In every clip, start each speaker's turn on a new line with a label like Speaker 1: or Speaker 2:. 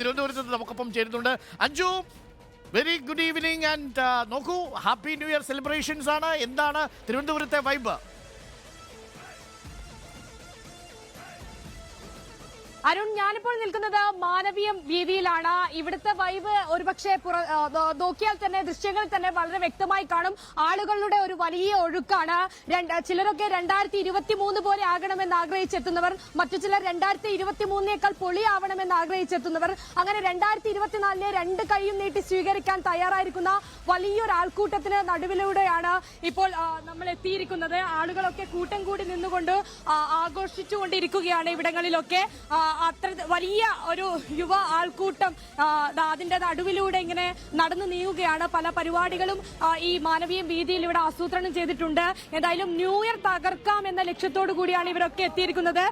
Speaker 1: തിരുവനന്തപുരത്ത് നമുക്കൊപ്പം ചേരുന്നുണ്ട് Anju. Very good evening and നോക്കൂ, ഹാപ്പി ന്യൂ ഇയർ സെലിബ്രേഷൻസ് ആണ്. എന്താണ് തിരുവനന്തപുരത്തെ വൈബ്?
Speaker 2: അരുൺ, ഞാനിപ്പോൾ നിൽക്കുന്നത് മാനവീയം വീതിയിലാണ്. ഇവിടുത്തെ വൈബ് ഒരുപക്ഷെ നോക്കിയാൽ തന്നെ ദൃശ്യങ്ങളിൽ തന്നെ വളരെ വ്യക്തമായി കാണും. ആളുകളുടെ ഒരു വലിയ ഒഴുക്കാണ്. ചിലരൊക്കെ 2023 പോലെ ആകണമെന്ന് ആഗ്രഹിച്ചെത്തുന്നവർ, മറ്റു ചിലർ 2023 പൊളിയാവണമെന്ന് ആഗ്രഹിച്ചെത്തുന്നവർ, അങ്ങനെ 2024 രണ്ട് കൈയും നീട്ടി സ്വീകരിക്കാൻ തയ്യാറായിരിക്കുന്ന വലിയൊരു ആൾക്കൂട്ടത്തിന് നടുവിലൂടെയാണ് ഇപ്പോൾ നമ്മൾ എത്തിയിരിക്കുന്നത്. ആളുകളൊക്കെ കൂട്ടം കൂടി നിന്നുകൊണ്ട് ആഘോഷിച്ചുകൊണ്ടിരിക്കുകയാണ് ഇവിടങ്ങളിലൊക്കെ. അത്ര വലിയ ഒരു യുവ ആൾക്കൂട്ടം അതിന്റെ നടുവിലൂടെ ഇങ്ങനെ നടന്നു നീങ്ങുകയാണ്. പല പരിപാടികളും ഈ മാനവീയ വീതിയിൽ ഇവിടെ ആസൂത്രണം ചെയ്തിട്ടുണ്ട്. എന്തായാലും ന്യൂ ഇയർ തകർക്കാം എന്ന ലക്ഷ്യത്തോടു കൂടിയാണ് ഇവരൊക്കെ എത്തിയിരിക്കുന്നത്.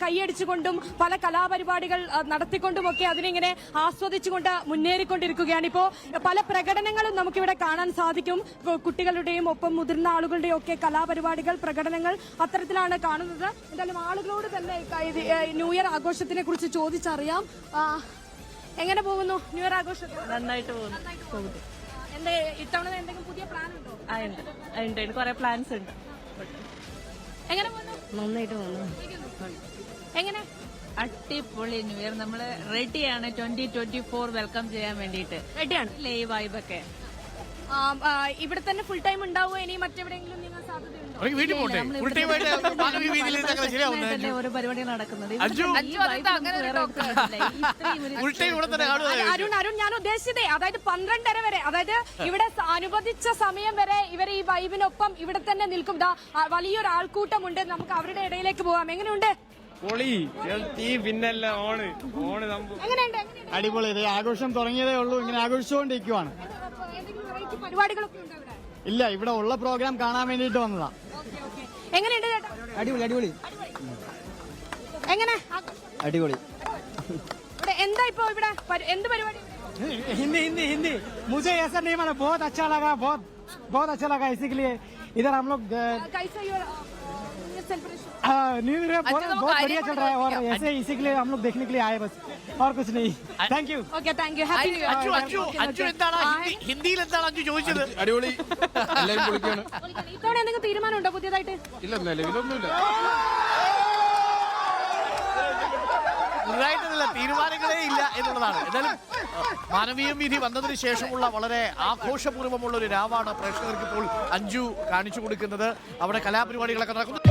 Speaker 2: കൈയടിച്ചുകൊണ്ടും പല കലാപരിപാടികൾ നടത്തിക്കൊണ്ടുമൊക്കെ അതിനിങ്ങനെ ആസ്വദിച്ചുകൊണ്ട് മുന്നേറിക്കൊണ്ടിരിക്കുകയാണ്. ഇപ്പോ പല പ്രകടനങ്ങളും നമുക്കിവിടെ കാണാൻ സാധിക്കും. കുട്ടികളുടെയും ഒപ്പം മുതിർന്ന ആളുകളുടെയും ഒക്കെ കലാപരിപാടികൾ, പ്രകടനങ്ങൾ അത്തരത്തിലാണ് കാണുന്നത്. എന്തായാലും ആളുകളോട് തന്നെ ന്യൂ ഇയർ ആഘോഷത്തിനെ കുറിച്ച് ചോദിച്ചറിയാം. എങ്ങനെ പോകുന്നു ന്യൂ ഇയർ ആഘോഷം?
Speaker 3: നന്നായിട്ട് പോകുന്നു.
Speaker 2: ഇത്തവണ എന്തെങ്കിലും പുതിയ പ്ലാൻ ഉണ്ടോ?
Speaker 3: ഉണ്ട്, കുറെ പ്ലാൻസ് ഉണ്ട്.
Speaker 2: എങ്ങനെ പോകുന്നു?
Speaker 3: നന്നായിട്ട് പോകുന്നു.
Speaker 2: എങ്ങനെ?
Speaker 3: അടിപൊളി ന്യൂ ഇയർ. നമ്മള് റെഡിയാണ് 2024 വെൽക്കം ചെയ്യാൻ വേണ്ടിയിട്ട്.
Speaker 2: റെഡിയാണ്.
Speaker 3: ലൈവ് വൈബൊക്കെ
Speaker 2: ഇവിടെ തന്നെ ഫുൾ ടൈം ഉണ്ടാവുമോ? ഇനി മറ്റെവിടെയെങ്കിലും നിങ്ങൾ സാധ്യതയുണ്ടോ?
Speaker 3: ഓരോ പരിപാടികൾ നടക്കുന്നത്.
Speaker 2: അരുൺ, ഞാൻ ഉദ്ദേശിച്ചതേ അതായത് 12:30 വരെ, അതായത് ഇവിടെ അനുവദിച്ച സമയം വരെ ഇവർ ഈ വൈബിനൊപ്പം ഇവിടെ തന്നെ നിൽക്കും. വലിയൊരു ആൾക്കൂട്ടമുണ്ട്. നമുക്ക് അവരുടെ ഇടയിലേക്ക് പോകാം. എങ്ങനെയുണ്ട്?
Speaker 4: അടിപൊളി. ആഘോഷം തുടങ്ങിയതേ ഉള്ളൂ. ഇങ്ങനെ ആഘോഷിച്ചുകൊണ്ടിരിക്കുവാണ്.
Speaker 2: പരിപാടികളൊക്കെ ഉണ്ടോ ഇവിടെ?
Speaker 4: ഇല്ല, ഇവിടെ ഉള്ള പ്രോഗ്രാം കാണാൻ വേണ്ടിട്ട് വന്നതാ.
Speaker 2: എങ്ങനെയുണ്ട് ചേട്ടാ?
Speaker 4: അടിപൊളി അടിപൊളി.
Speaker 2: എങ്ങനെ?
Speaker 4: അടിപൊളി.
Speaker 2: എന്താ ഇപ്പൊ ഇവിടെ എന്ത് പരിപാടി?
Speaker 4: हिंदी हिंदी हिंदी मुझे ऐसा नहीं माना, बहुत अच्छा लगा, बहुत अच्छा लगा. इसी के लिए इधर हम लोग न्यू ईयर बहुत बढ़िया चल रहा है और ऐसे इसी के लिए हम लोग देखने के लिए आए बस, और कुछ नहीं. Thank you.
Speaker 2: Okay, thank you. Happy new year.
Speaker 1: Anju എന്താണ് ഹിന്ദിയിൽ എന്താണ് അഞ്ജു ചോദിച്ചത്?
Speaker 5: അടിപൊളി. എല്ലാവരും പൊളിക്കാണ്.
Speaker 2: ഇത്തവണ എന്തെങ്കിലും തീരുമാനമുണ്ടോ പുതിയതായിട്ട്?
Speaker 5: ഇല്ല, നിലവിലൊന്നുമില്ല.
Speaker 1: പുതുതായിട്ടുള്ള തീരുമാനങ്ങളേ ഇല്ല എന്നുള്ളതാണ്. എന്നാലും മാനവീയം വീഥി വന്നതിന് ശേഷമുള്ള വളരെ ആഘോഷപൂർവ്വമുള്ള ഒരു രാവാണ് പ്രേക്ഷകർക്ക് ഇപ്പോൾ അഞ്ജു കാണിച്ചു കൊടുക്കുന്നത്. അവിടെ കലാപരിപാടികളൊക്കെ നടക്കുന്നു.